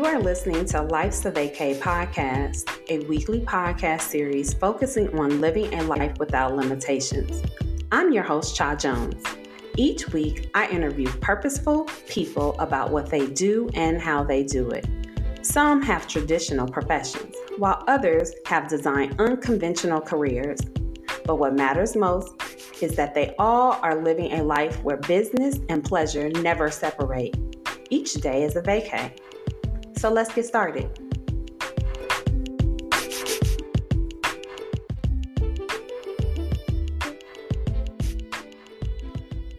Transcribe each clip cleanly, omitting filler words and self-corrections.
You are listening to Life's a Vacay podcast, a weekly podcast series focusing on living a life without limitations. I'm your host, Cha Jones. Each week, I interview purposeful people about what they do and how they do it. Some have traditional professions, while others have designed unconventional careers. But what matters most is that they all are living a life where business and pleasure never separate. Each day is a vacay. So let's get started.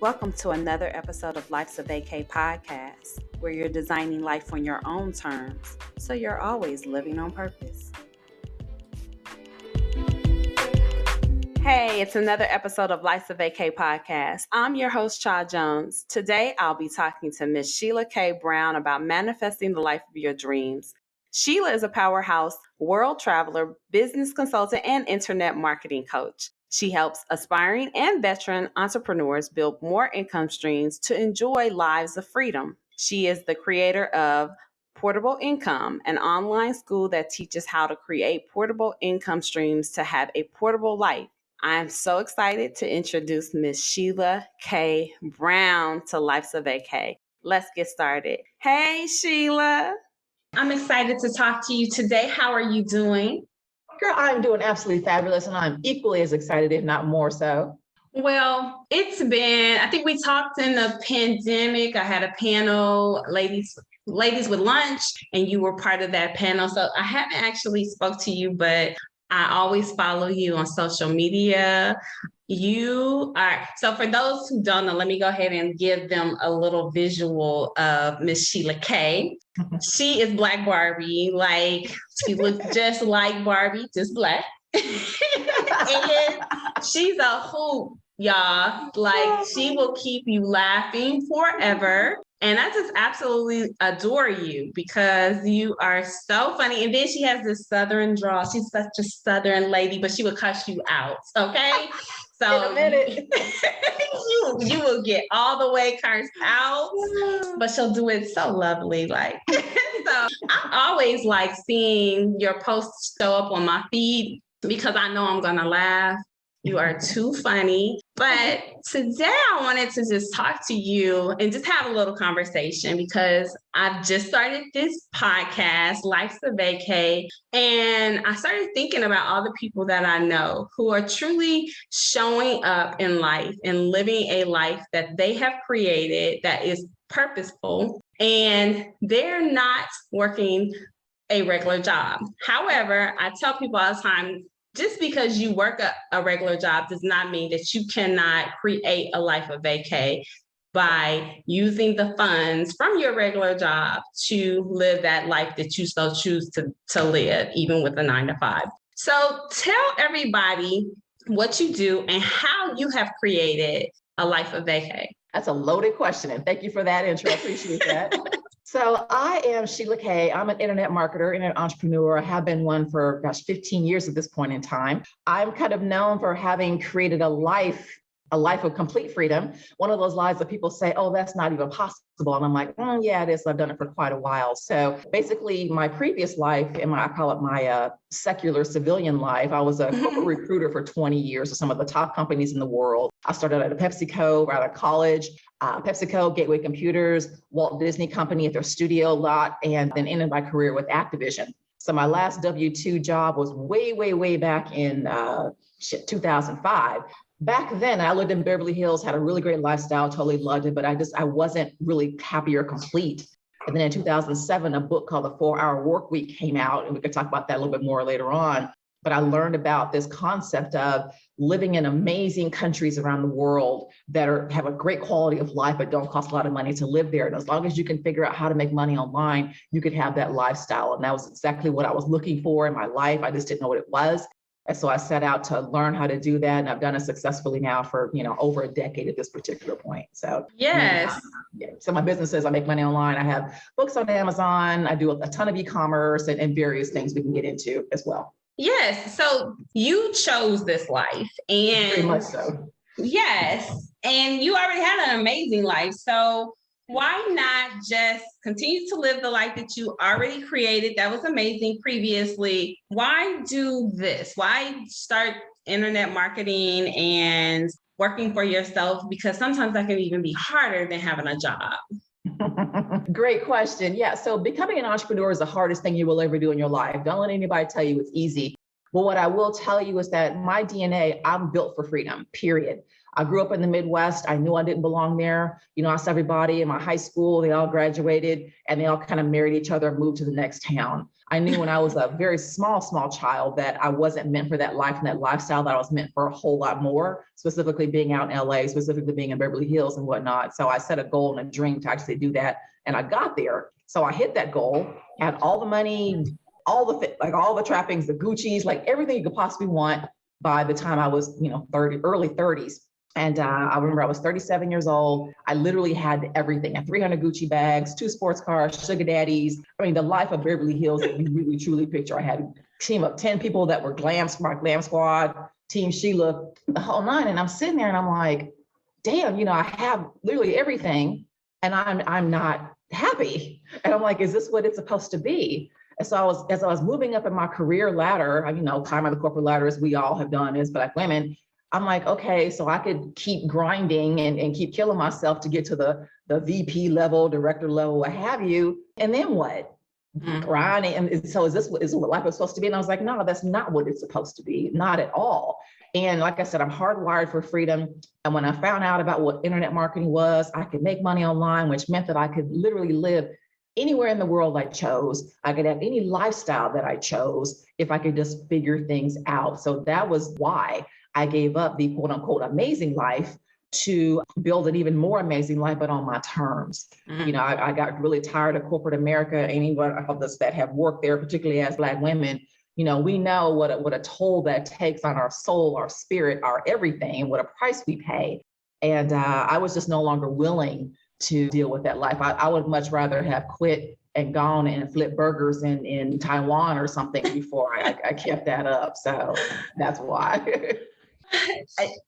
Welcome to another episode of Life's a Vacay podcast, where you're designing life on your own terms, so you're always living on purpose. Hey, it's another episode of Life's a Vacay podcast. I'm your host, Cha Jones. Today, I'll be talking to Miss Sheila K Brown about manifesting the life of your dreams. Sheila is a powerhouse world traveler, business consultant, and internet marketing coach. She helps aspiring and veteran entrepreneurs build more income streams to enjoy lives of freedom. She is the creator of Portable Income, an online school that teaches how to create portable income streams to have a portable life. I'm so excited to introduce Miss Sheila K Brown to Life's a Vacay. Let's get started. Hey, Sheila. I'm excited to talk to you today. How are you doing? Girl, I'm doing absolutely fabulous, and I'm equally as excited, if not more so. Well, I think we talked in the pandemic. I had a panel, ladies with lunch, and you were part of that panel. So I haven't actually spoke to you, but I always follow you on social media. So for those who don't know, let me go ahead and give them a little visual of Miss Sheila K. She is Black Barbie. She looks just like Barbie, just black. And she's a hoot, y'all. She will keep you laughing forever. And I just absolutely adore you because you are so funny. And then she has this Southern drawl. She's such a Southern lady, but she would cuss you out. Okay. So in a minute, you will get all the way cursed out, but she'll do it so lovely. So I always like seeing your posts show up on my feed because I know I'm going to laugh. You are too funny. But today I wanted to just talk to you and just have a little conversation because I've just started this podcast, Life's a Vacay, and I started thinking about all the people that I know who are truly showing up in life and living a life that they have created that is purposeful, and they're not working a regular job. However, I tell people all the time, just because you work a regular job does not mean that you cannot create a life of vacay by using the funds from your regular job to live that life that you so choose to live, even with a 9-to-5. So tell everybody what you do and how you have created a life of vacay. That's a loaded question, and thank you for that intro. I appreciate that. So I am Sheila K. I'm an internet marketer and an entrepreneur. I have been one for, 15 years at this point in time. I'm kind of known for having created a life of complete freedom. One of those lives that people say, oh, that's not even possible. And I'm like, yeah, it is. I've done it for quite a while. So basically my previous life, I call it my secular civilian life, I was a corporate recruiter for 20 years for some of the top companies in the world. I started at a Pepsi Cola right out of college, Pepsi Cola, Gateway Computers, Walt Disney Company at their studio lot, and then ended my career with Activision. So my last W-2 job was way back in 2005. Back then, I lived in Beverly Hills, had a really great lifestyle, totally loved it, but I wasn't really happy or complete. And then in 2007, a book called The 4-Hour Workweek came out, and we could talk about that a little bit more later on. But I learned about this concept of living in amazing countries around the world that have a great quality of life, but don't cost a lot of money to live there. And as long as you can figure out how to make money online, you could have that lifestyle. And that was exactly what I was looking for in my life. I just didn't know what it was. And so I set out to learn how to do that. And I've done it successfully now for, over a decade at this particular point. So yes. So my business is I make money online. I have books on Amazon. I do a ton of e-commerce and various things we can get into as well. Yes. So you chose this life, and very much so. Yes. And you already had an amazing life. So Why not just continue to live the life that you already created? That was amazing previously. Why do this? Why start internet marketing and working for yourself? Because sometimes that can even be harder than having a job. Great question. Yeah. So becoming an entrepreneur is the hardest thing you will ever do in your life. Don't let anybody tell you it's easy. But what I will tell you is that my DNA, I'm built for freedom, period. I grew up in the Midwest. I knew I didn't belong there. I saw everybody in my high school, they all graduated and they all kind of married each other and moved to the next town. I knew when I was a very small child that I wasn't meant for that life and that lifestyle, that I was meant for a whole lot more, specifically being out in LA, specifically being in Beverly Hills and whatnot. So I set a goal and a dream to actually do that. And I got there. So I hit that goal, had all the money, all the trappings, the Gucci's, like everything you could possibly want by the time I was, 30, early 30s. And I remember I was 37 years old. I literally had everything. I had 300 Gucci bags, 2 sports cars, sugar daddies. I mean, the life of Beverly Hills that you really, truly picture. I had a team of 10 people that were glam squad, Team Sheila, the whole 9. And I'm sitting there and I'm like, damn, I have literally everything and I'm not happy. And I'm like, is this what it's supposed to be? And so as I was moving up in my career ladder, climbing the corporate ladder as we all have done as Black women, I'm like, okay, so I could keep grinding and keep killing myself to get to the VP level, director level, what have you. And then what? Grinding. And so is this what life is supposed to be? And I was like, no, that's not what it's supposed to be. Not at all. And like I said, I'm hardwired for freedom. And when I found out about what internet marketing was, I could make money online, which meant that I could literally live anywhere in the world I chose. I could have any lifestyle that I chose if I could just figure things out. So that was why I gave up the quote unquote amazing life to build an even more amazing life, but on my terms. I got really tired of corporate America. Anyone of us that have worked there, particularly as Black women, we know what a toll that takes on our soul, our spirit, our everything, what a price we pay. And I was just no longer willing to deal with that life. I would much rather have quit and gone and flipped burgers in Taiwan or something before I kept that up. So that's why.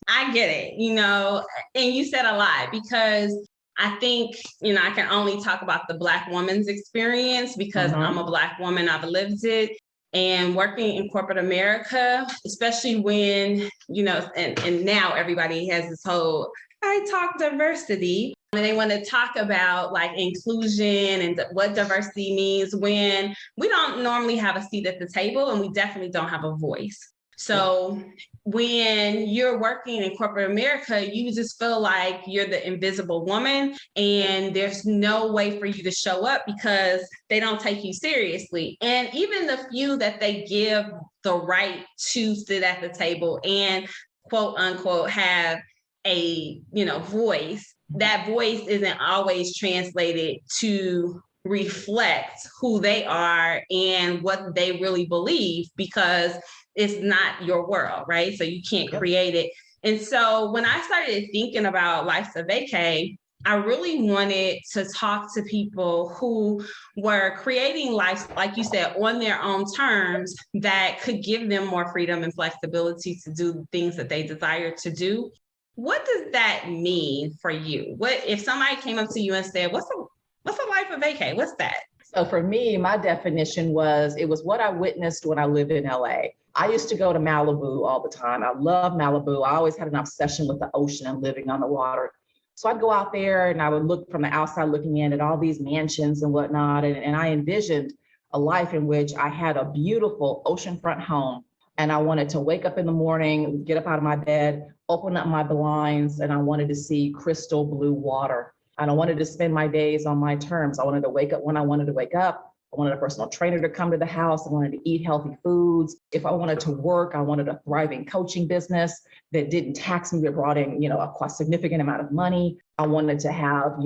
I get it, and you said a lot because I think, I can only talk about the Black woman's experience because I'm a Black woman, I've lived it. And working in corporate America, especially when, and now everybody has this whole, I talk diversity, and they want to talk about like inclusion and what diversity means when we don't normally have a seat at the table and we definitely don't have a voice. So when you're working in corporate America, you just feel like you're the invisible woman and there's no way for you to show up because they don't take you seriously. And even the few that they give the right to sit at the table and quote unquote have a, voice, that voice isn't always translated to reflect who they are and what they really believe because it's not your world, right? So you can't create it. And so when I started thinking about Life's a Vacay, I really wanted to talk to people who were creating lives, like you said, on their own terms that could give them more freedom and flexibility to do things that they desire to do. What does that mean for you? What if somebody came up to you and said, what's a life of vacay? What's that? So for me, my definition was, it was what I witnessed when I lived in LA. I used to go to Malibu all the time. I love Malibu. I always had an obsession with the ocean and living on the water. So I'd go out there and I would look from the outside looking in at all these mansions and whatnot. And I envisioned a life in which I had a beautiful oceanfront home. And I wanted to wake up in the morning, get up out of my bed, open up my blinds, and I wanted to see crystal blue water. And I wanted to spend my days on my terms. I wanted to wake up when I wanted to wake up. I wanted a personal trainer to come to the house. I wanted to eat healthy foods. If I wanted to work, I wanted a thriving coaching business that didn't tax me, that brought in, a quite significant amount of money. I wanted to have,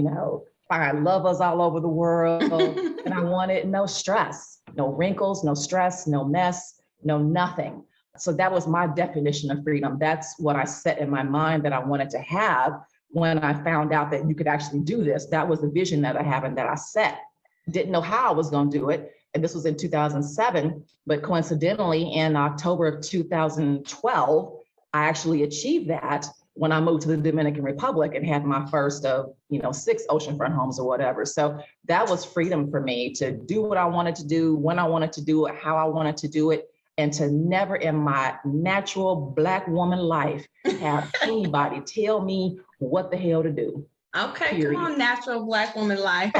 fine lovers all over the world. And I wanted no stress, no wrinkles, no stress, no mess, no nothing. So that was my definition of freedom. That's what I set in my mind that I wanted to have when I found out that you could actually do this. That was the vision that I have and that I set. Didn't know how I was going to do it. And this was in 2007, but coincidentally in October of 2012, I actually achieved that when I moved to the Dominican Republic and had my first of, 6 oceanfront homes or whatever. So that was freedom for me to do what I wanted to do, when I wanted to do it, how I wanted to do it, and to never in my natural Black woman life have anybody tell me what the hell to do. Okay, Period. come on, natural Black woman life.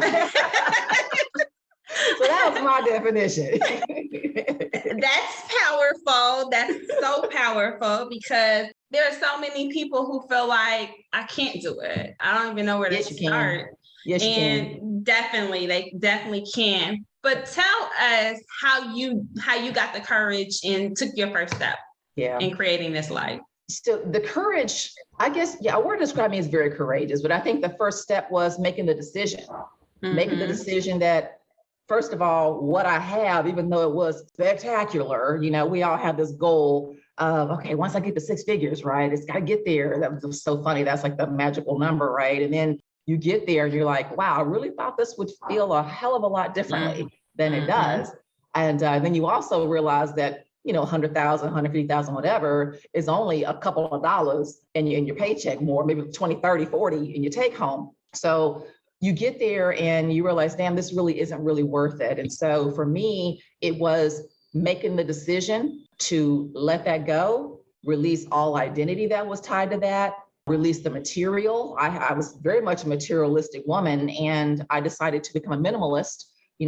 So that was my definition. That's powerful. That's so powerful, because there are so many people who feel like I can't do it. I don't even know where to start. Yes, you can. They definitely can. But tell us how you got the courage and took your first step in creating this life. So the courage, I guess, a word to describe me is very courageous, but I think the first step was making the decision. Making the decision that, first of all, what I have, even though it was spectacular, we all have this goal of, okay, once I get to 6 figures, right, it's got to get there. That was so funny. That's like the magical number, right? And then you get there and you're like, wow, I really thought this would feel a hell of a lot differently than it does. And then you also realize that, 100,000, 150,000, whatever, is only a couple of dollars in your paycheck, more, maybe 20, 30, 40 in your take home. So you get there and you realize, damn, this really isn't really worth it. And so for me, it was making the decision to let that go, release all identity that was tied to that, release the material. I was very much a materialistic woman, and I decided to become a minimalist.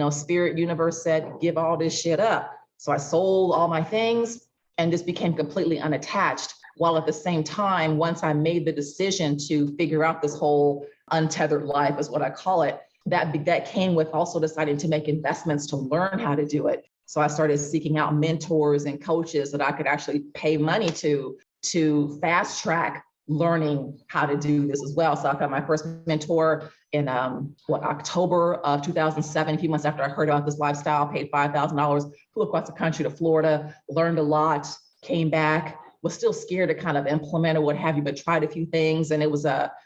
Spirit universe said, give all this shit up. So I sold all my things and just became completely unattached. While at the same time, once I made the decision to figure out this whole untethered life, is what I call it, that came with also deciding to make investments to learn how to do it. So I started seeking out mentors and coaches that I could actually pay money to fast track learning how to do this as well. So I got my first mentor in October of 2007, a few months after I heard about this lifestyle, paid $5,000, flew across the country to Florida, learned a lot, came back, was still scared to kind of implement or what have you, but tried a few things. And it was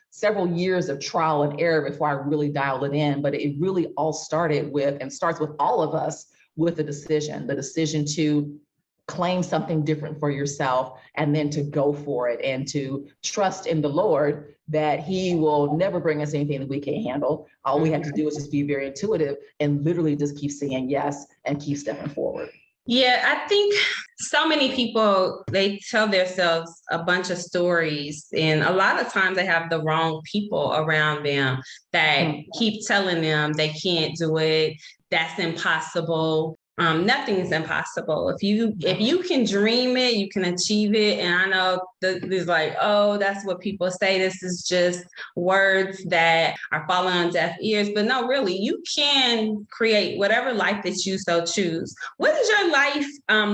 several years of trial and error before I really dialed it in. But it really all started with, and starts with all of us, with the decision to claim something different for yourself, and then to go for it and to trust in the Lord that he will never bring us anything that we can't handle. All we have to do is just be very intuitive and literally just keep saying yes and keep stepping forward. Yeah, I think so many people, they tell themselves a bunch of stories, and a lot of times they have the wrong people around them that keep telling them they can't do it, that's impossible. Nothing is impossible. If you can dream it, you can achieve it. And I know there's like, oh, that's what people say. This is just words that are falling on deaf ears. But no, really, you can create whatever life that you so choose. What does your life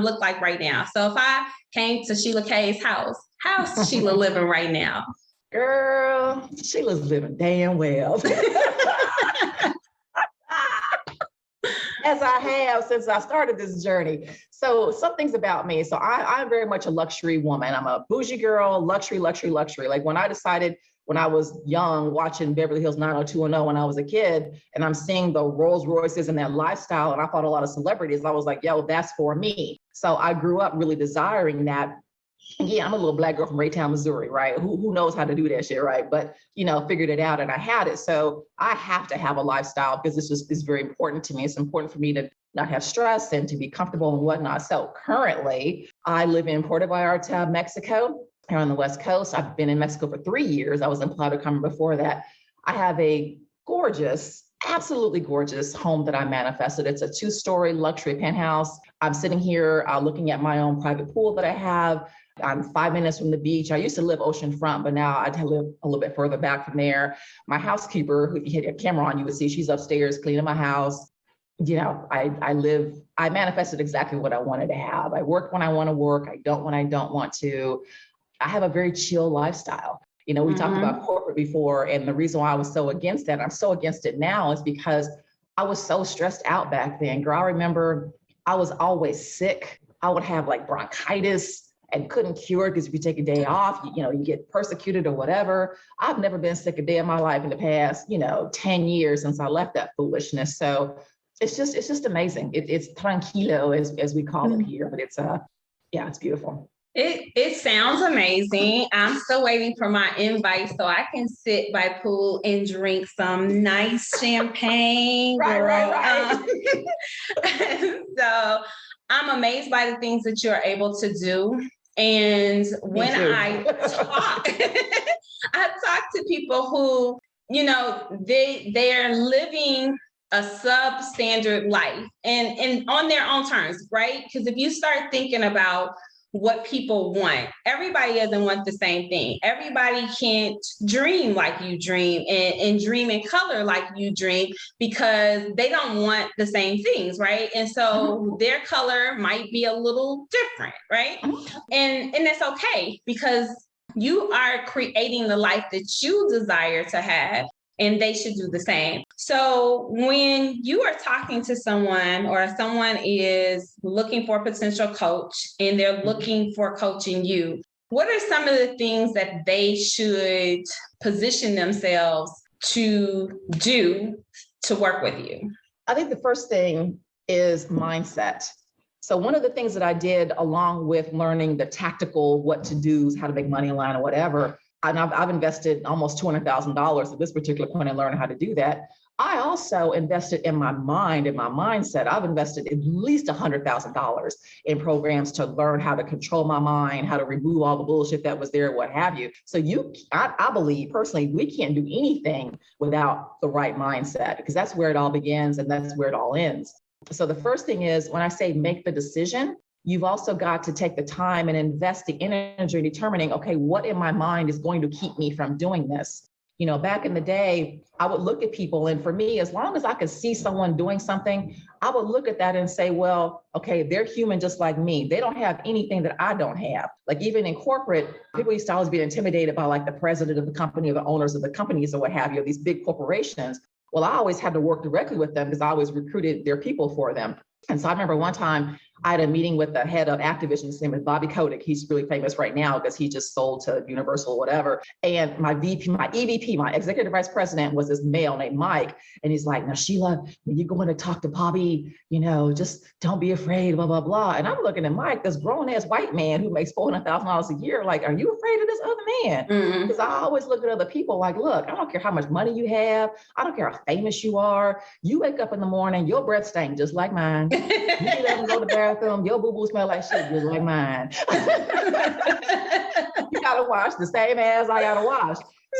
look like right now? So if I came to Sheila K's house, how's Sheila living right now? Girl, Sheila's living damn well. As I have since I started this journey. So some things about me. So I'm very much a luxury woman. I'm a bougie girl, luxury. Like when I decided when I was young, watching Beverly Hills 90210 when I was a kid, and I'm seeing the Rolls Royces and that lifestyle, and I thought a lot of celebrities, I was like, yo, that's for me. So I grew up really desiring that. Yeah, I'm a little Black girl from Raytown, Missouri, right? Who knows how to do that shit, right? But, figured it out and I had it. So I have to have a lifestyle because it's very important to me. It's important for me to not have stress and to be comfortable and whatnot. So currently I live in Puerto Vallarta, Mexico, here on the West Coast. I've been in Mexico for 3 years. I was in Playa del Carmen before that. I have a gorgeous, absolutely gorgeous home that I manifested. It's a 2-story luxury penthouse. I'm sitting here looking at my own private pool that I have. I'm 5 minutes from the beach. I used to live oceanfront, but now I live a little bit further back from there. My housekeeper, who if you had a camera on, you would see she's upstairs cleaning my house. I manifested exactly what I wanted to have. I work when I want to work. I don't when I don't want to. I have a very chill lifestyle. We talked about corporate before, and the reason why I was so against that, I'm so against it now, is because I was so stressed out back then. Girl, I remember I was always sick. I would have like bronchitis and couldn't cure it because if you take a day off, you get persecuted or whatever. I've never been sick a day in my life in the past, 10 years since I left that foolishness. So it's just amazing. It's tranquilo as we call it here, but it's beautiful. It sounds amazing. I'm still waiting for my invite so I can sit by pool and drink some nice champagne. Right. So I'm amazed by the things that you're able to do. And when I talk, I talk to people who, they're living a substandard life and on their own terms, right? Because if you start thinking about what people want, everybody doesn't want the same thing. Everybody can't dream like you dream and dream in color like you dream because they don't want the same things, right? And so their color might be a little different, right? And that's okay because you are creating the life that you desire to have, and they should do the same. So when you are talking to someone or someone is looking for a potential coach and they're looking for coaching you, what are some of the things that they should position themselves to do to work with you? I think the first thing is mindset. So one of the things that I did along with learning the tactical what to do, how to make money online or whatever, and I've invested almost $200,000 at this particular point in learning how to do that. I also invested in my mind and my mindset. I've invested at least $100,000 in programs to learn how to control my mind, how to remove all the bullshit that was there, what have you. So I believe personally, we can't do anything without the right mindset because that's where it all begins and that's where it all ends. So the first thing is when I say make the decision, you've also got to take the time and invest the energy in determining, okay, what in my mind is going to keep me from doing this? Back in the day, I would look at people, and for me, as long as I could see someone doing something, I would look at that and say, well, okay, they're human just like me. They don't have anything that I don't have. Like even in corporate, people used to always be intimidated by like the president of the company or the owners of the companies or what have you, these big corporations. Well, I always had to work directly with them because I always recruited their people for them. And so I remember one time I had a meeting with the head of Activision. His name is Bobby Kotick. He's really famous right now because he just sold to Universal, whatever. And my VP, my EVP, my executive vice president was this male named Mike. And he's like, now, Sheila, when you go in to talk to Bobby, just don't be afraid, blah, blah, blah. And I'm looking at Mike, this grown ass white man who makes $400,000 a year. Like, are you afraid of this other man? Because I always look at other people like, look, I don't care how much money you have. I don't care how famous you are. You wake up in the morning, your breath stinks just like mine. You get up and go to the bathroom, your boo-boo smell like shit just like mine. You gotta wash the same as I gotta wash.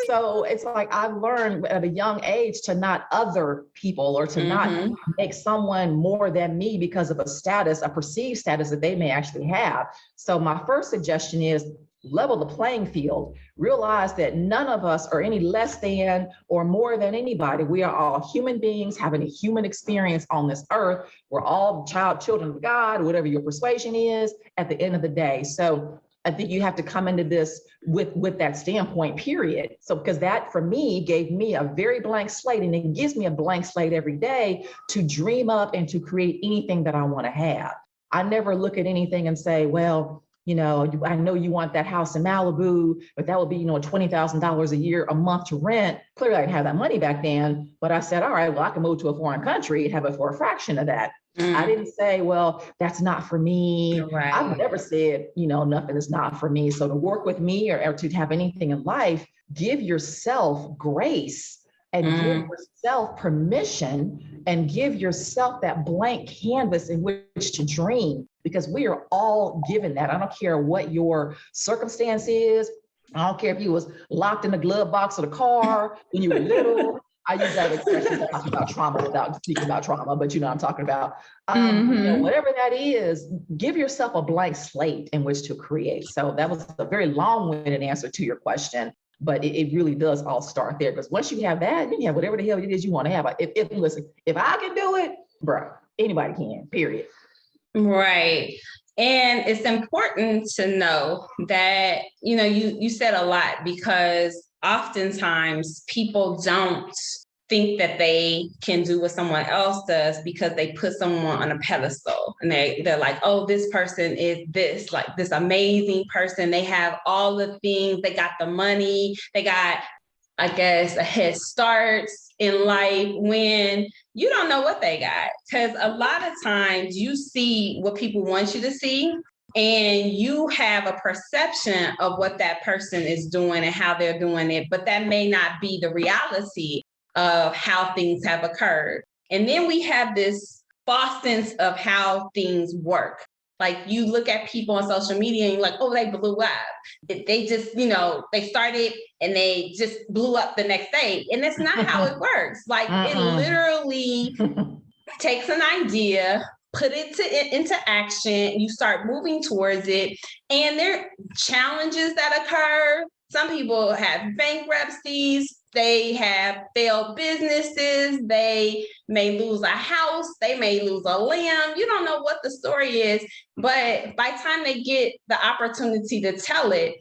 So it's like I've learned at a young age to not other people or to not make someone more than me because of a status, a perceived status that they may actually have. So my first suggestion is level the playing field. Realize that none of us are any less than or more than anybody. We are all human beings having a human experience on this earth. We're all children of God, whatever your persuasion is at the end of the day. So I think you have to come into this with that standpoint, period. So because that for me gave me a very blank slate, and it gives me a blank slate every day to dream up and to create anything that I want to have. I never look at anything and say, well, I know you want that house in Malibu, but that would be, $20,000 a year, a month to rent. Clearly, I didn't have that money back then. But I said, all right, well, I can move to a foreign country and have it for a fraction of that. I didn't say, well, that's not for me. Right. I've never said, nothing is not for me. So to work with me or to have anything in life, give yourself grace and give yourself permission and give yourself that blank canvas in which to dream, because we are all given that. I don't care what your circumstance is. I don't care if you was locked in the glove box of the car when you were little. I use that expression to talk about trauma without speaking about trauma, but I'm talking about whatever that is, give yourself a blank slate in which to create. So that was a very long-winded answer to your question. But it really does all start there, because once you have that, you have whatever the hell it is you want to have. Listen, if I can do it, bro, anybody can, period. Right. And it's important to know that, you said a lot, because oftentimes people don't think that they can do what someone else does because they put someone on a pedestal, and they're like, oh, this person is this, like this amazing person. They have all the things, they got the money, they got, I guess, a head start in life, when you don't know what they got. Because a lot of times you see what people want you to see, and you have a perception of what that person is doing and how they're doing it, but that may not be the reality of how things have occurred. And then we have this false sense of how things work. Like you look at people on social media and you're like, oh, they blew up. They just, they started and they just blew up the next day. And that's not how it works. Like it literally takes an idea, put it into action, you start moving towards it. And there are challenges that occur. Some people have bankruptcies, they have failed businesses, they may lose a house, they may lose a limb. You don't know what the story is, but by the time they get the opportunity to tell it,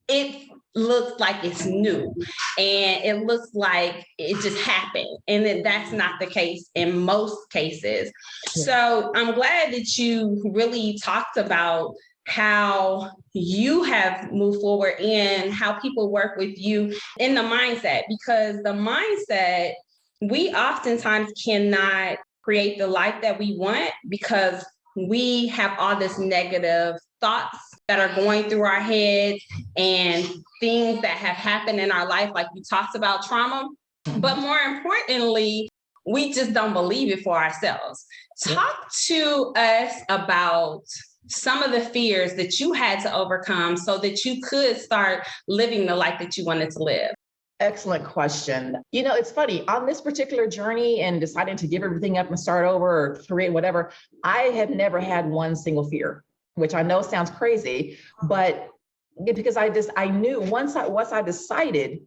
it looks like it's new and it looks like it just happened. And that's not the case in most cases. So I'm glad that you really talked about how you have moved forward and how people work with you in the mindset, because the mindset, we oftentimes cannot create the life that we want because we have all this negative thoughts that are going through our head and things that have happened in our life, like we talked about trauma. But more importantly, we just don't believe it for ourselves. Talk to us about some of the fears that you had to overcome so that you could start living the life that you wanted to live. Excellent question. It's funny, on this particular journey and deciding to give everything up and start over or create whatever, I have never had one single fear, which I know sounds crazy, but because I knew once I decided,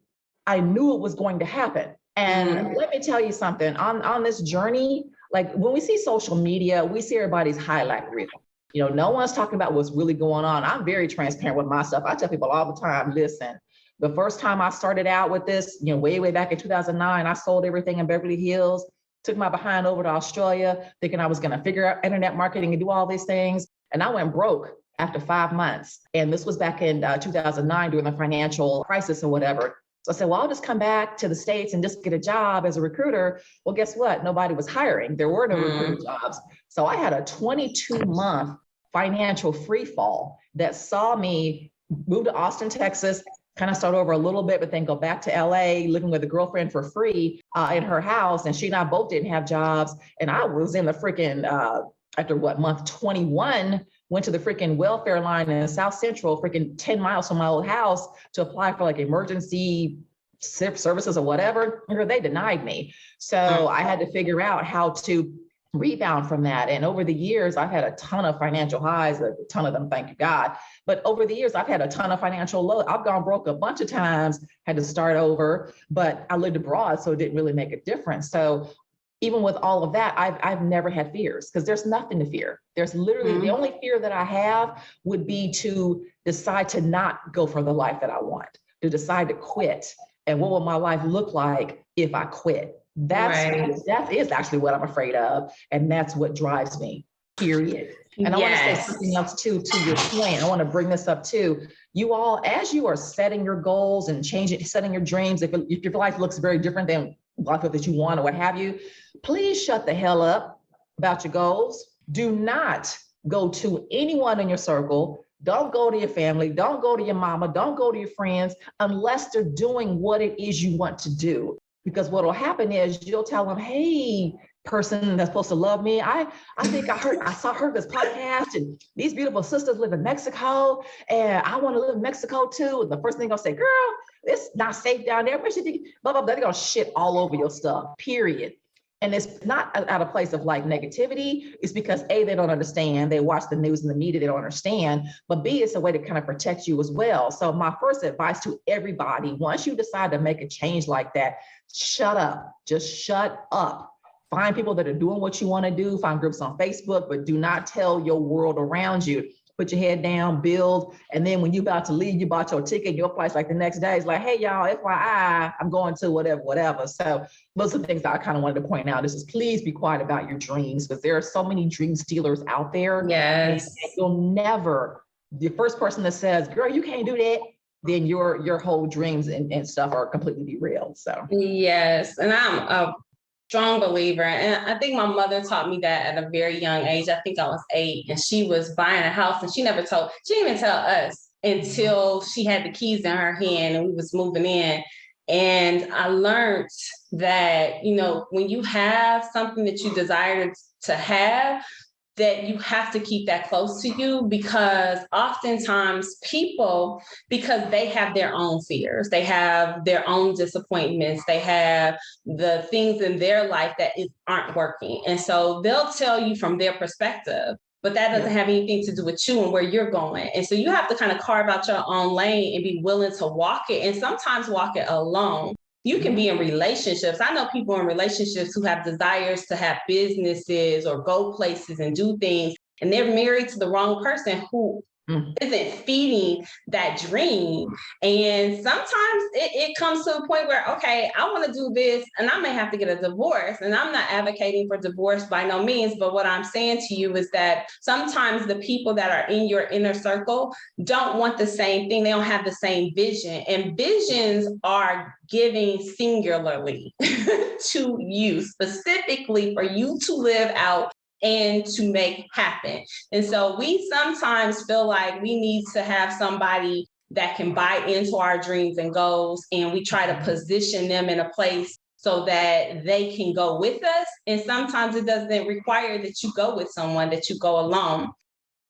I knew it was going to happen. And let me tell you something, on this journey, like when we see social media, we see everybody's highlight reel. No one's talking about what's really going on. I'm very transparent with my stuff. I tell people all the time, listen, the first time I started out with this, way back in 2009, I sold everything in Beverly Hills, took my behind over to Australia, thinking I was going to figure out internet marketing and do all these things. And I went broke after 5 months. And this was back in 2009 during the financial crisis or whatever. So I said, well, I'll just come back to the States and just get a job as a recruiter. Well, guess what? Nobody was hiring. There were no recruiter jobs. So I had a 22-month financial free fall that saw me move to Austin, Texas, kind of start over a little bit, but then go back to LA, living with a girlfriend for free in her house. And she and I both didn't have jobs. And I was in the freaking, after month 21, went to the freaking welfare line in South Central, freaking 10 miles from my old house to apply for like emergency services or whatever. They denied me. So I had to figure out how to rebound from that. And over the years, I've had a ton of financial highs, a ton of them, thank you God. But over the years, I've had a ton of financial lows. I've gone broke a bunch of times, had to start over, but I lived abroad, so it didn't really make a difference. So even with all of that, I've never had fears because there's nothing to fear. There's literally the only fear that I have would be to decide to not go for the life that I want, to decide to quit. And what will my life look like if I quit? That is actually what I'm afraid of. And that's what drives me, period. And I want to say something else too, to your point. I want to bring this up too. You all, as you are setting your goals and setting your dreams, if your life looks very different than life that you want or what have you, please shut the hell up about your goals. Do not go to anyone in your circle. Don't go to your family. Don't go to your mama. Don't go to your friends unless they're doing what it is you want to do. Because what will happen is you'll tell them, hey, person that's supposed to love me, I think I heard this podcast and these beautiful sisters live in Mexico and I want to live in Mexico too. And the first thing they'll say, girl, it's not safe down there. Blah, blah, blah. They're going to shit all over your stuff, period. And it's not out of place of like negativity. It's because A, they don't understand. They watch the news and the media, they don't understand. But B, it's a way to kind of protect you as well. So my first advice to everybody, once you decide to make a change like that, shut up, just shut up. Find people that are doing what you want to do, find groups on Facebook, but do not tell your world around you. Put your head down, build. And then when you're about to leave, you bought your ticket, your flight's like the next day. It's like, hey, y'all, FYI, I'm going to whatever. So those are the things that I kind of wanted to point out. This is please be quiet about your dreams because there are so many dream stealers out there. Yes. You'll never, the first person that says, girl, you can't do that, then your whole dreams and stuff are completely derailed. So yes. And I'm Strong believer. And I think my mother taught me that at a very young age. I think I was 8, and she was buying a house, and she didn't even tell us until she had the keys in her hand and we was moving in. And I learned that, when you have something that you desire to have, that you have to keep that close to you, because oftentimes people, because they have their own fears, they have their own disappointments, they have the things in their life that aren't working. And so they'll tell you from their perspective, but that doesn't have anything to do with you and where you're going. And so you have to kind of carve out your own lane and be willing to walk it, and sometimes walk it alone. You can be in relationships. I know people in relationships who have desires to have businesses or go places and do things, and they're married to the wrong person who isn't feeding that dream. And sometimes it comes to a point where, okay, I want to do this, and I may have to get a divorce. And I'm not advocating for divorce by no means, but what I'm saying to you is that sometimes the people that are in your inner circle don't want the same thing. They don't have the same vision, and visions are giving singularly to you, specifically for you to live out and to make happen. And so we sometimes feel like we need to have somebody that can buy into our dreams and goals, and we try to position them in a place so that they can go with us. And sometimes it doesn't require that you go with someone, that you go alone.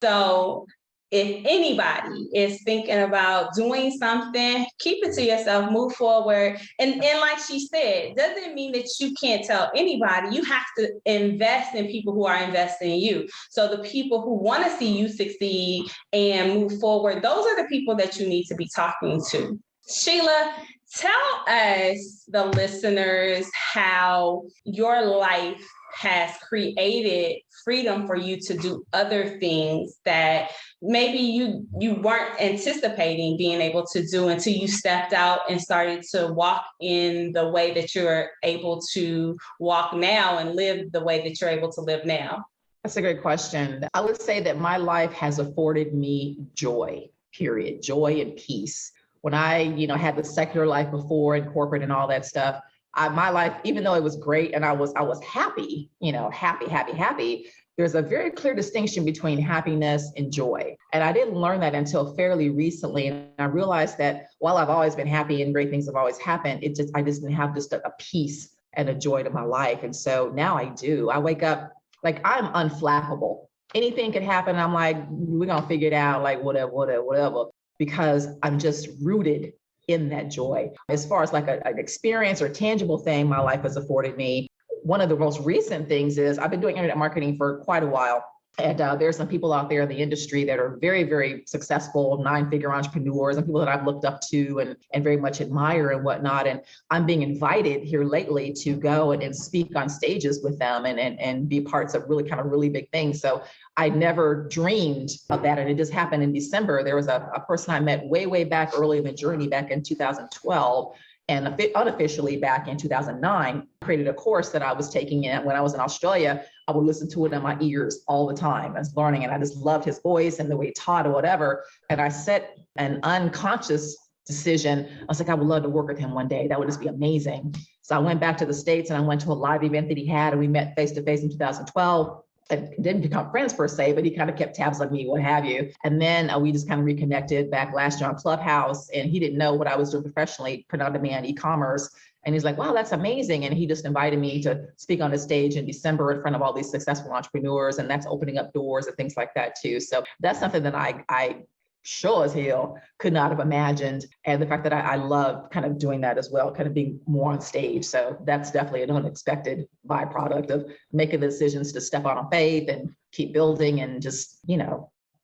So if anybody is thinking about doing something, keep it to yourself, move forward. And like she said, doesn't mean that you can't tell anybody. You have to invest in people who are investing in you. So the people who want to see you succeed and move forward, those are the people that you need to be talking to. Sheila, tell us, the listeners, how your life has created freedom for you to do other things that maybe you weren't anticipating being able to do until you stepped out and started to walk in the way that you're able to walk now and live the way that you're able to live now. That's a great question. I would say that my life has afforded me joy, period, joy and peace. When I, had the secular life before and corporate and all that stuff, my life, even though it was great and I was happy, happy, there's a very clear distinction between happiness and joy. And I didn't learn that until fairly recently. And I realized that while I've always been happy and great things have always happened, I just didn't have just a peace and a joy to my life. And so now I do. I wake up like I'm unflappable. Anything could happen. I'm like, we're going to figure it out, like whatever, because I'm just rooted in that joy. As far as like an experience or tangible thing my life has afforded me, one of the most recent things is I've been doing internet marketing for quite a while. And there's some people out there in the industry that are very, very successful 9-figure entrepreneurs and people that I've looked up to and very much admire and whatnot. And I'm being invited here lately to go and speak on stages with them and be parts of really big things. So I never dreamed of that. And it just happened in December. There was a person I met way back early in the journey back in 2012. And unofficially back in 2009, created a course that I was taking in when I was in Australia. I would listen to it in my ears all the time. I was learning, and I just loved his voice and the way he taught or whatever. And I set an unconscious decision. I was like, I would love to work with him one day. That would just be amazing. So I went back to the States and I went to a live event that he had, and we met face to face in 2012. And didn't become friends per se, but he kind of kept tabs on me, what have you. And then we just kind of reconnected back last year on Clubhouse, and he didn't know what I was doing professionally, print on demand, e-commerce. And he's like, wow, that's amazing. And he just invited me to speak on a stage in December in front of all these successful entrepreneurs. And that's opening up doors and things like that too. So that's something that I sure as hell could not have imagined. And the fact that I love kind of doing that as well, kind of being more on stage. So that's definitely an unexpected byproduct of making the decisions to step out on faith and keep building and just,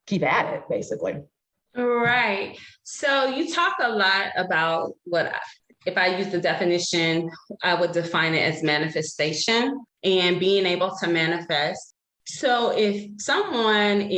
keep at it, basically. Right. So you talk a lot about if I use the definition, I would define it as manifestation and being able to manifest. So if someone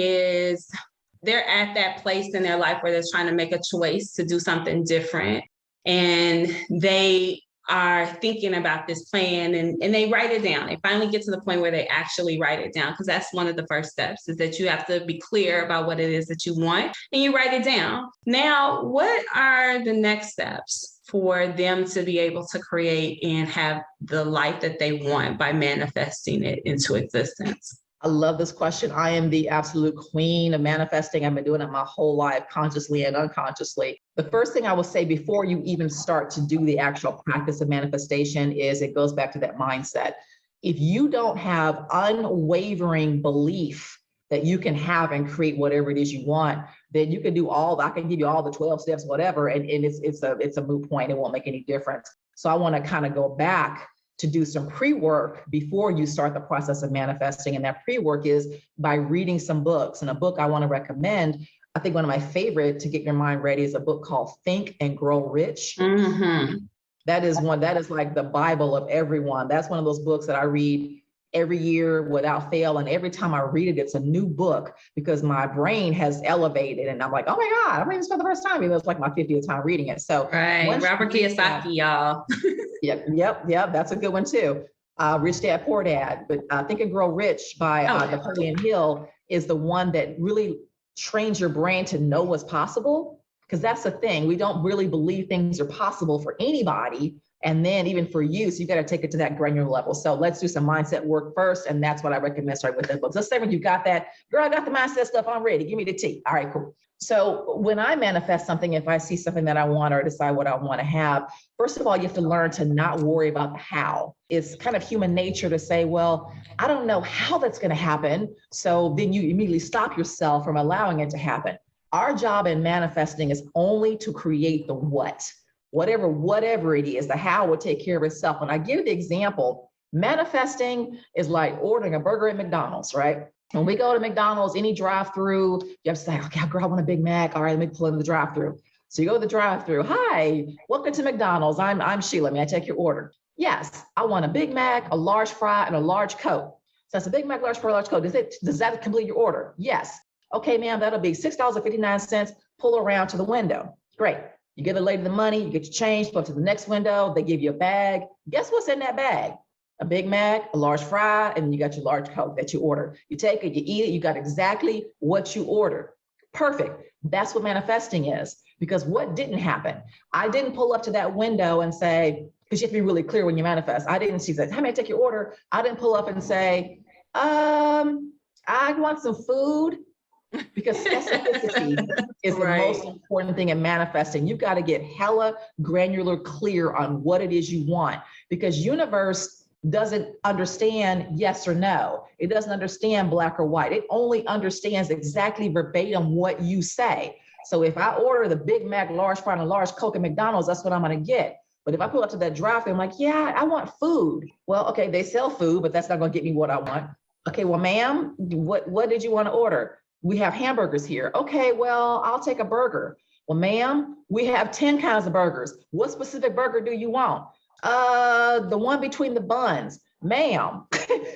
they're at that place in their life where they're trying to make a choice to do something different, and they are thinking about this plan and they write it down. They finally get to the point where they actually write it down, because that's one of the first steps, is that you have to be clear about what it is that you want and you write it down. Now, what are the next steps for them to be able to create and have the life that they want by manifesting it into existence? I love this question. I am the absolute queen of manifesting. I've been doing it my whole life, consciously and unconsciously. The first thing I will say before you even start to do the actual practice of manifestation is it goes back to that mindset. If you don't have unwavering belief that you can have and create whatever it is you want, then you can do I can give you all the 12 steps, whatever, and it's a moot point. It won't make any difference. So I want to kind of go back to do some pre-work before you start the process of manifesting. And that pre-work is by reading some books. And a book I want to recommend, I think one of my favorite to get your mind ready, is a book called Think and Grow Rich. Mm-hmm. That is like the Bible of everyone. That's one of those books that I read every year without fail. And every time I read it, it's a new book because my brain has elevated. And I'm like, oh my God, I'm reading this for the first time. It was like my 50th time reading it. So right, Robert Kiyosaki, y'all. Yep. That's a good one too. Rich Dad, Poor Dad. But Think and Grow Rich by Napoleon Hill is the one that really trains your brain to know what's possible. Because that's the thing. We don't really believe things are possible for anybody. And then even for you, so you got to take it to that granular level. So let's do some mindset work first. And that's what I recommend starting with the books. Let's say when you got that, girl, I got the mindset stuff, I'm ready. Give me the tea. All right, cool. So when I manifest something, if I see something that I want or decide what I want to have, first of all, you have to learn to not worry about the how. It's kind of human nature to say, well, I don't know how that's going to happen. So then you immediately stop yourself from allowing it to happen. Our job in manifesting is only to create the what. Whatever it is, the how will take care of itself. When I give the example, manifesting is like ordering a burger at McDonald's, right? When we go to McDonald's, any drive-through, you have to say, okay, girl, I want a Big Mac. All right, let me pull in the drive-through. So you go to the drive-through. Hi, welcome to McDonald's. I'm Sheila. May I take your order? Yes, I want a Big Mac, a large fry, and a large Coke. So that's a Big Mac, large fry, large Coke. Does that complete your order? Yes. Okay, ma'am, that'll be $6.59. Pull around to the window. Great. You give the lady the money, you get your change, go to the next window, they give you a bag. Guess what's in that bag? A Big Mac, a large fry, and you got your large Coke that you ordered. You take it, you eat it, you got exactly what you ordered. Perfect. That's what manifesting is. Because what didn't happen? I didn't pull up to that window and say, because you have to be really clear when you manifest. I didn't see that. How may I take your order? I didn't pull up and say, I want some food. Because specificity is the most important thing in manifesting. You've got to get hella granular clear on what it is you want, because universe doesn't understand yes or no. It doesn't understand black or white. It only understands exactly verbatim what you say. So if I order the Big Mac, large fry, and a large Coke at McDonald's, that's what I'm going to get. But if I pull up to that drive-thru, I'm like, yeah, I want food. Well, okay, they sell food, but that's not going to get me what I want. Okay, well, ma'am, what did you want to order? We have hamburgers here. Okay, well, I'll take a burger. Well, ma'am, we have 10 kinds of burgers. What specific burger do you want? The one between the buns, ma'am.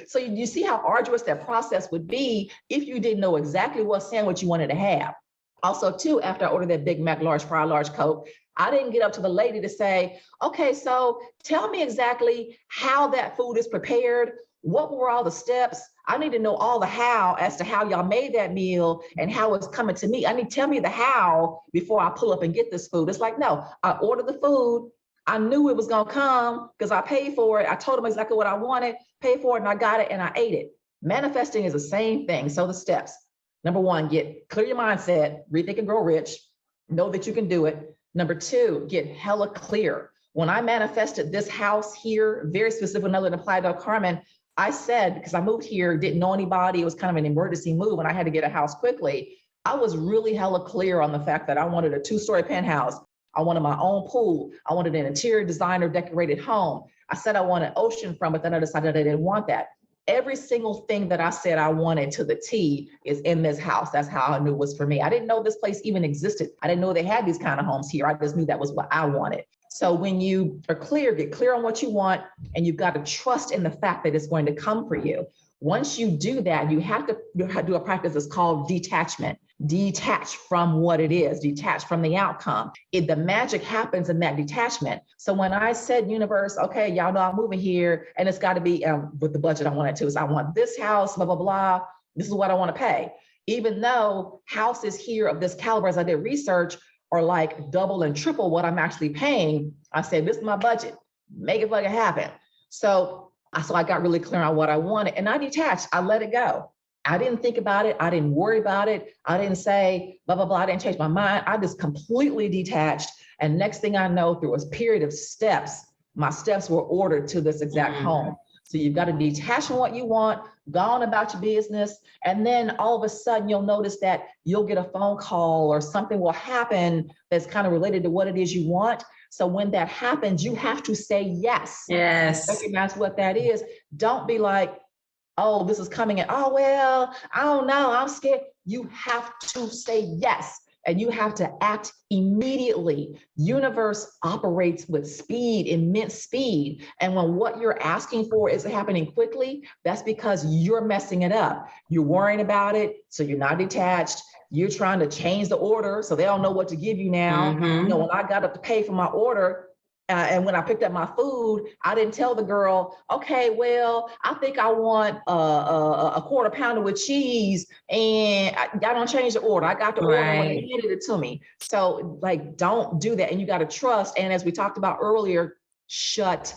So you see how arduous that process would be if you didn't know exactly what sandwich you wanted to have. Also, too, after I ordered that Big Mac, large fry, large Coke, I didn't get up to the lady to say, okay, so tell me exactly how that food is prepared. What were all the steps? I need to know all the how as to how y'all made that meal and how it's coming to me. I need to tell me the how before I pull up and get this food. It's like, no, I ordered the food. I knew it was going to come because I paid for it. I told them exactly what I wanted, paid for it, and I got it and I ate it. Manifesting is the same thing. So the steps. Number one, get clear your mindset, rethink and grow rich. Know that you can do it. Number two, get hella clear. When I manifested this house here, very specific, another than Playa del Carmen, I said, because I moved here, didn't know anybody, it was kind of an emergency move and I had to get a house quickly. I was really hella clear on the fact that I wanted a 2-story penthouse. I wanted my own pool. I wanted an interior designer decorated home. I said I wanted oceanfront, but then I decided I didn't want that. Every single thing that I said I wanted to the T is in this house. That's how I knew it was for me. I didn't know this place even existed. I didn't know they had these kind of homes here. I just knew that was what I wanted. So when you are clear, get clear on what you want, and you've got to trust in the fact that it's going to come for you. Once you do that, you have to do a practice that's called detachment. Detach from what it is, detach from the outcome. The magic happens in that detachment. So when I said, universe, okay, y'all know I'm moving here and it's got to be with the budget I want it to, is I want this house, blah, blah, blah. This is what I want to pay. Even though houses here of this caliber, as I did research, are like double and triple what I'm actually paying, I said, this is my budget, make it fucking happen. So I got really clear on what I wanted and I detached, I let it go. I didn't think about it. I didn't worry about it. I didn't say blah, blah, blah. I didn't change my mind. I just completely detached. And next thing I know, through a period of steps, my steps were ordered to this exact home. So you've got to detach from what you want, go on about your business. And then all of a sudden you'll notice that you'll get a phone call or something will happen that's kind of related to what it is you want. So when that happens, you have to say yes. Yes. Recognize what that is. Don't be like, oh, this is coming in. Oh, well, I don't know. I'm scared. You have to say yes. And you have to act immediately. Universe operates with speed, immense speed. And when what you're asking for is happening quickly, that's because you're messing it up. You're worrying about it, so you're not detached. You're trying to change the order, so they don't know what to give you now. You know, when I got up to pay for my order, and when I picked up my food, I didn't tell the girl, okay, well, I think I want a quarter pounder with cheese, and y'all don't change the order. I got the order when they handed it to me. So like, don't do that. And you got to trust. And as we talked about earlier, shut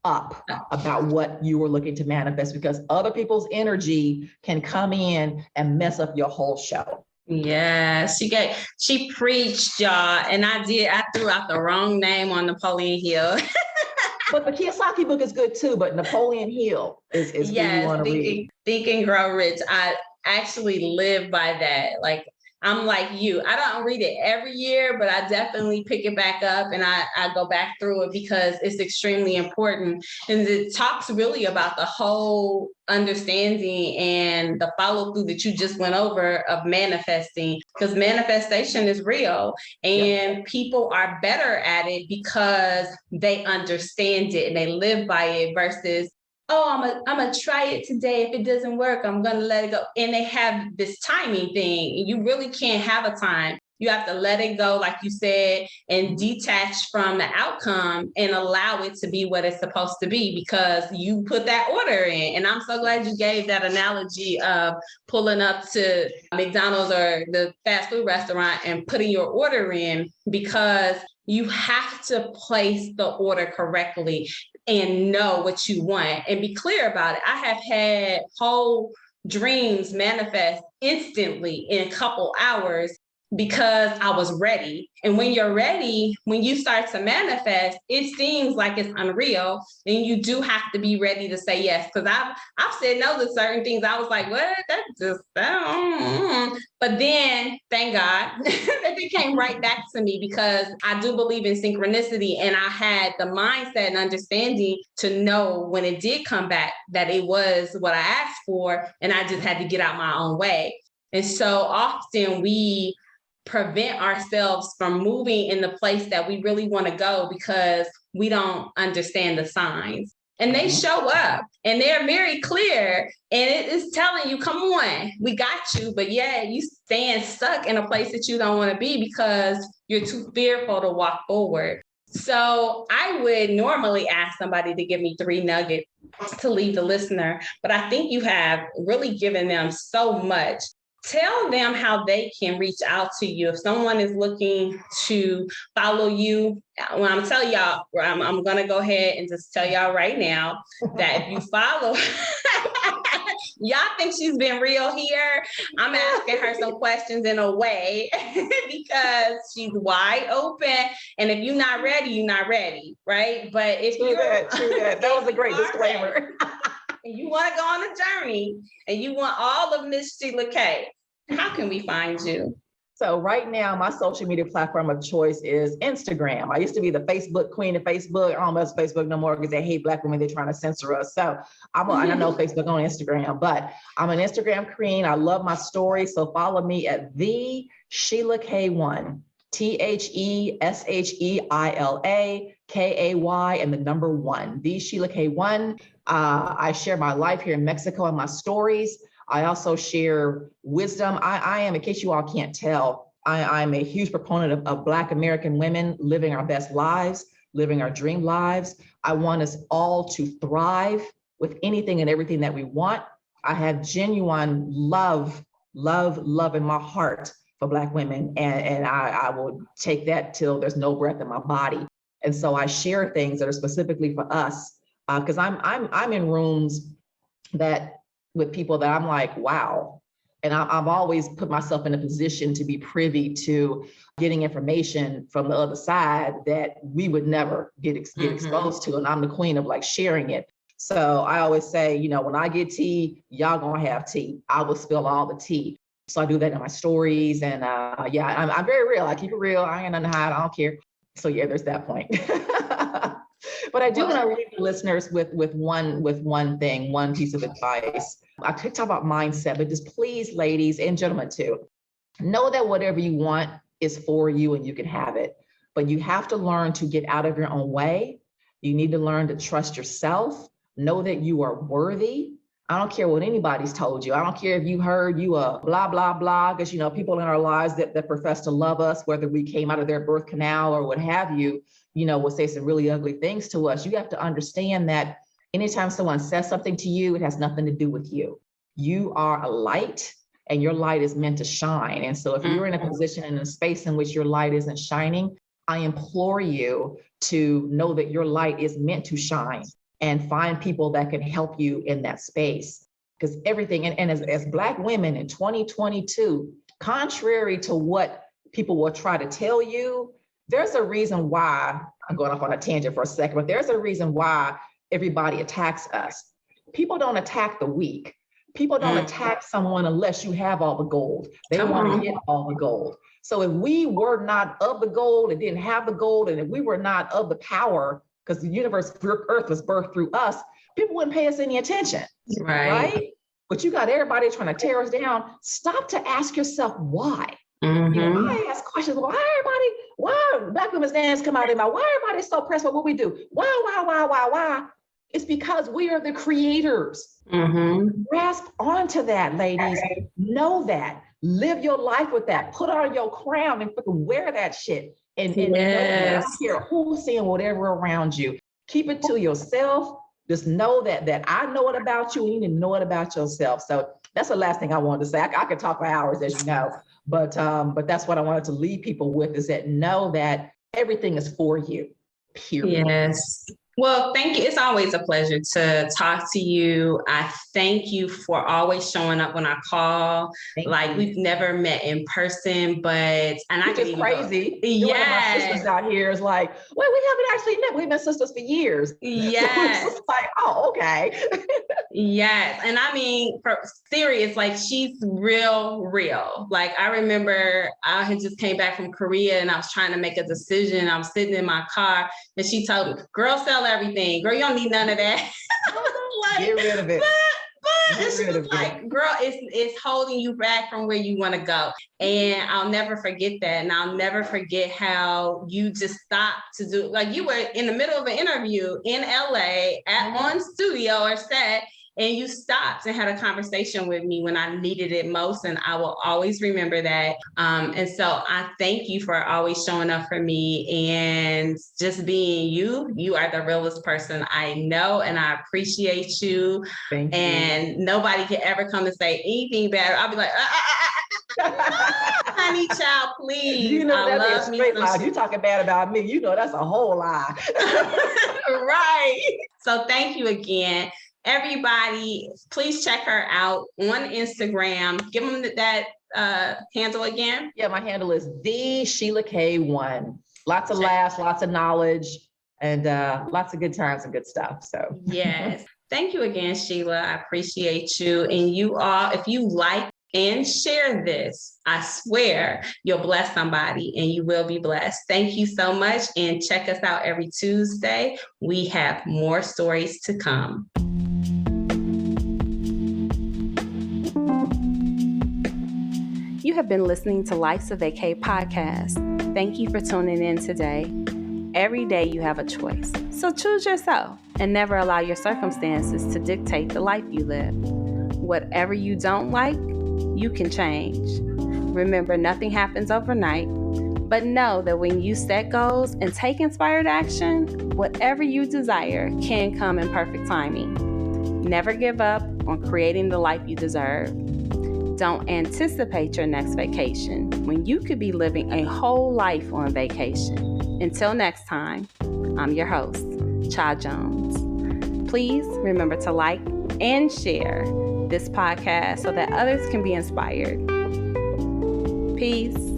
up about what you were looking to manifest, because other people's energy can come in and mess up your whole show. Yeah, she preached, y'all, and I threw out the wrong name on Napoleon Hill. But the Kiyosaki book is good too, but Napoleon Hill is yes, who you want to read. Think and Grow Rich. I actually live by that. Like, I'm like you. I don't read it every year, but I definitely pick it back up and I go back through it because it's extremely important. And it talks really about the whole understanding and the follow through that you just went over of manifesting, because manifestation is real and people are better at it because they understand it and they live by it versus, oh, I'm gonna try it today. If it doesn't work, I'm gonna let it go. And they have this timing thing. You really can't have a time. You have to let it go, like you said, and detach from the outcome and allow it to be what it's supposed to be because you put that order in. And I'm so glad you gave that analogy of pulling up to McDonald's or the fast food restaurant and putting your order in, because you have to place the order correctly and know what you want and be clear about it. I have had whole dreams manifest instantly in a couple hours because I was ready. And when you're ready, when you start to manifest, it seems like it's unreal. And you do have to be ready to say yes. Because I've said no to certain things. I was like, what? That just, But then, thank God, it came right back to me because I do believe in synchronicity. And I had the mindset and understanding to know when it did come back that it was what I asked for. And I just had to get out my own way. And so often we prevent ourselves from moving in the place that we really want to go because we don't understand the signs. And they show up and they're very clear and it is telling you, come on, we got you. But yeah, you stand stuck in a place that you don't want to be because you're too fearful to walk forward. So I would normally ask somebody to give me 3 nuggets to leave the listener, but I think you have really given them so much. Tell them how they can reach out to you. If someone is looking to follow you, when I'm telling y'all, I'm going to go ahead and just tell y'all right now that if you follow, y'all think she's been real here. I'm asking her some questions in a way because she's wide open. And if you're not ready, you're not ready, right? But if true that. That was a great disclaimer. And you want to go on a journey and you want all of Miss Sheila K, how can we find you? So right now, my social media platform of choice is Instagram. I used to be the Facebook queen of Facebook. I don't mess with Facebook no more because they hate Black women. They're trying to censor us. So I know Facebook on Instagram, but I'm an Instagram queen. I love my story. So follow me at the Sheila K1. TheSheilakay and the number 1, the Sheila K1. I share my life here in Mexico and my stories. I also share wisdom. I am, in case you all can't tell, I'm a huge proponent of Black American women living our best lives, living our dream lives. I want us all to thrive with anything and everything that we want. I have genuine love in my heart for Black women. And I will take that till there's no breath in my body. And so I share things that are specifically for us, because I'm in rooms that with people that I'm like, wow. And I've always put myself in a position to be privy to getting information from the other side that we would never get exposed to. And I'm the queen of like sharing it. So I always say, you know, when I get tea, y'all gonna have tea. I will spill all the tea. So I do that in my stories. And yeah, I'm very real. I keep it real. I ain't nothing to hide. I don't care. So yeah, there's that point. But I do want to leave the listeners with one thing, one piece of advice. I could talk about mindset, but just please, ladies and gentlemen too, know that whatever you want is for you and you can have it. But you have to learn to get out of your own way. You need to learn to trust yourself. Know that you are worthy. I don't care what anybody's told you. I don't care if you heard you a blah, blah, blah, because, you know, people in our lives that profess to love us, whether we came out of their birth canal or what have you, you know, will say some really ugly things to us. You have to understand that anytime someone says something to you, it has nothing to do with you. You are a light and your light is meant to shine. And so if you're in a position in a space in which your light isn't shining, I implore you to know that your light is meant to shine and find people that can help you in that space. Because everything, and as Black women in 2022, contrary to what people will try to tell you, there's a reason why, I'm going off on a tangent for a second, but there's a reason why everybody attacks us. People don't attack the weak. People don't attack someone unless you have all the gold. They want to get all the gold. So if we were not of the gold and didn't have the gold, and if we were not of the power, because the universe, earth was birthed through us, people wouldn't pay us any attention, right? But you got everybody trying to tear us down. Stop to ask yourself why. You know, I ask questions, why Black women's names come out of their mouth? Why everybody so pressed by what we do? Why? It's because we are the creators. Grasp onto that, ladies. Know that. Live your life with that. Put on your crown and fucking wear that shit. And know that. I don't care who's saying whatever around you. Keep it to yourself. Just know that I know it about you and you need to know it about yourself. So that's the last thing I wanted to say. I could talk for hours, as you know, but that's what I wanted to leave people with, is that know that everything is for you, period. Yes. Well, thank you. It's always a pleasure to talk to you. I thank you for always showing up when I call. We've never met in person, and I can crazy. Yeah. My sisters out here is like, well, we haven't actually met. We've been sisters for years. Yes. So it's like, oh, okay. Yes. And I mean, serious, like she's real. Like I remember I had just came back from Korea and I was trying to make a decision. I was sitting in my car and she told me, girl, sell everything. Girl, you don't need none of that. Get rid of it. But she was like, girl, it's holding you back from where you want to go. And I'll never forget that. And I'll never forget how you just stopped to do, like you were in the middle of an interview in LA on studio or set, and you stopped and had a conversation with me when I needed it most. And I will always remember that. And so I thank you for always showing up for me and just being you. You are the realest person I know, and I appreciate you. Thank you. And nobody can ever come and say anything bad. I'll be like, honey child, please. You know, I love me. You talking bad about me. You know, that's a whole lie. Right. So thank you again. Everybody, please check her out on Instagram. Give them that handle again. Yeah, my handle is the Sheila K1. Lots of laughs, lots of knowledge, and lots of good times and good stuff. So yes. Thank you again, Sheila. I appreciate you. And you all, if you like and share this, I swear you'll bless somebody and you will be blessed. Thank you so much. And check us out every Tuesday. We have more stories to come. You have been listening to Life's a Vacay podcast. Thank you for tuning in today. Every day you have a choice, so choose yourself and never allow your circumstances to dictate the life you live. Whatever you don't like, you can change. Remember, nothing happens overnight, but know that when you set goals and take inspired action, whatever you desire can come in perfect timing. Never give up on creating the life you deserve. Don't anticipate your next vacation when you could be living a whole life on vacation. Until next time, I'm your host, Cha Jones. Please remember to like and share this podcast so that others can be inspired. Peace.